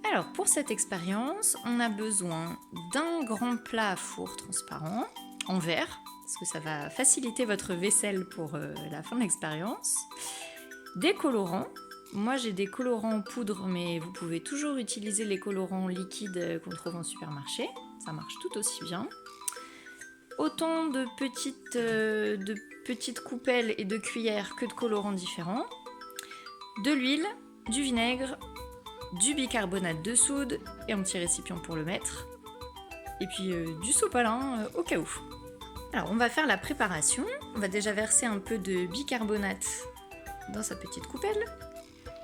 Alors pour cette expérience, on a besoin d'un grand plat à four transparent en verre, parce que ça va faciliter votre vaisselle pour la fin de l'expérience. Des colorants. Moi j'ai des colorants en poudre, mais vous pouvez toujours utiliser les colorants liquides qu'on trouve en supermarché. Ça marche tout aussi bien. Autant de petites coupelles et de cuillères que de colorants différents. De l'huile, du vinaigre, du bicarbonate de soude et un petit récipient pour le mettre. Et puis du sopalin au cas où. Alors on va faire la préparation. On va déjà verser un peu de bicarbonate dans sa petite coupelle.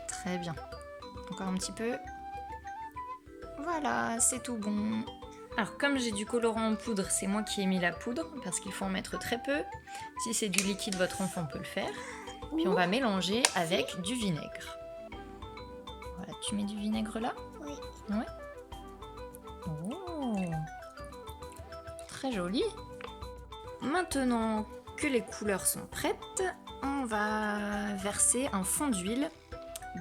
Très bien. Encore un petit peu. Voilà, c'est tout bon. Alors comme j'ai du colorant en poudre, c'est moi qui ai mis la poudre parce qu'il faut en mettre très peu. Si c'est du liquide, votre enfant peut le faire. Puis on va mélanger avec du vinaigre. Voilà, tu mets du vinaigre là? Oui. Ouais. Oh, très joli. Maintenant que les couleurs sont prêtes, on va verser un fond d'huile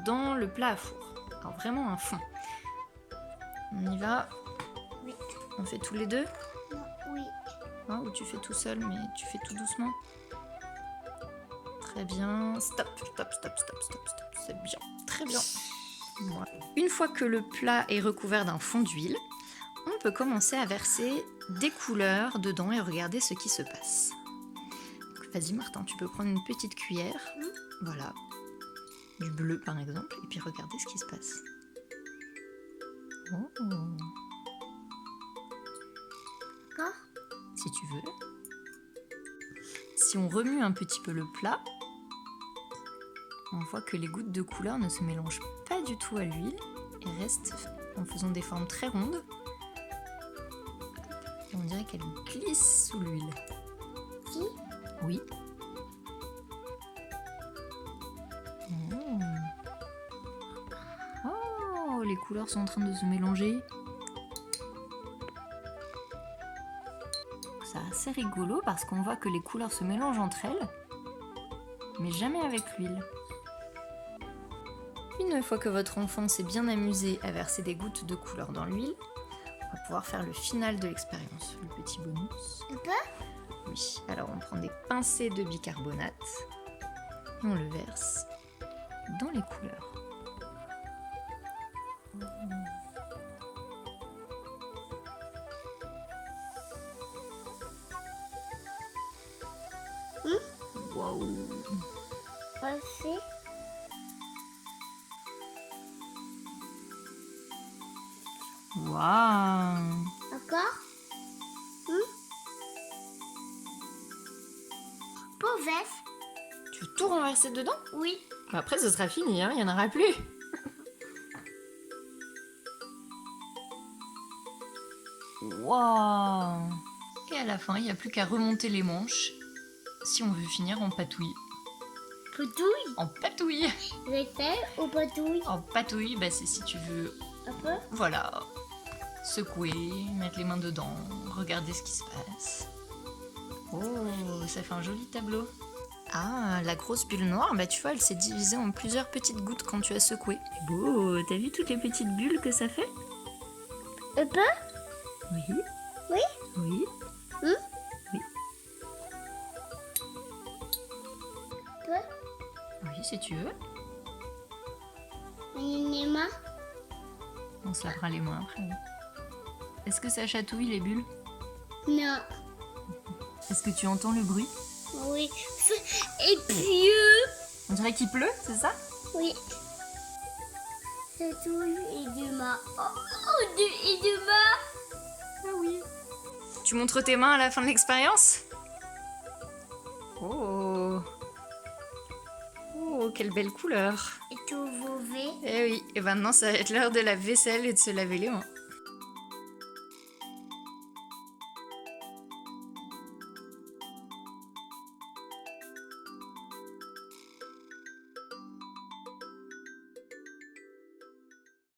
dans le plat à four. Alors vraiment un fond. On y va. Oui. On fait tous les deux? Oui. Ou tu fais tout seul, mais tu fais tout doucement. Très bien. Stop, stop, stop, stop, stop, stop. C'est bien. Très bien. Voilà. Une fois que le plat est recouvert d'un fond d'huile, on peut commencer à verser des couleurs dedans et regarder ce qui se passe. Vas-y Martin, tu peux prendre une petite cuillère. Voilà. Du bleu par exemple. Et puis regarder ce qui se passe. Oh. D'accord. Si tu veux. Si on remue un petit peu le plat, on voit que les gouttes de couleur ne se mélangent pas du tout à l'huile et restent en faisant des formes très rondes. Et on dirait qu'elles glissent sous l'huile. Si. Oui. Oh, les couleurs sont en train de se mélanger. C'est assez rigolo parce qu'on voit que les couleurs se mélangent entre elles, mais jamais avec l'huile. Une fois que votre enfant s'est bien amusé à verser des gouttes de couleur dans l'huile, on va pouvoir faire le final de l'expérience, le petit bonus. Un peu. Oui, alors on prend des pincées de bicarbonate et on le verse dans les couleurs. Waouh! Passer. Waouh! Encore. Mauvaise. Tu veux tout renverser dedans? Oui. Après, ce sera fini, hein, il n'y en aura plus. Waouh! Et à la fin, il n'y a plus qu'à remonter les manches si on veut finir en patouille. Patouille. En patouille! Vaisselle ou patouille. En patouille, bah, c'est si tu veux, Un peu. voilà, secouer, mettre les mains dedans, regarder ce qui se passe. Oh, ça fait un joli tableau. Ah, la grosse bulle noire, bah tu vois, elle s'est divisée en plusieurs petites gouttes quand tu as secoué. Beau, t'as vu toutes les petites bulles que ça fait? Un peu. Oui. Oui. Oui. Oui. Peu. Oui, si tu veux. Les mains. On se lavera les mains après. Est-ce que ça chatouille les bulles? Non. Est-ce que tu entends le bruit? Oui. Et puis. On dirait qu'il pleut, c'est ça? Oui. Patouille et deux mains. Et deux mains. Ah oui. Tu montres tes mains à la fin de l'expérience? Oh. Oh, quelle belle couleur. Et tout mauvais. Eh oui, et maintenant ça va être l'heure de la vaisselle et de se laver les mains.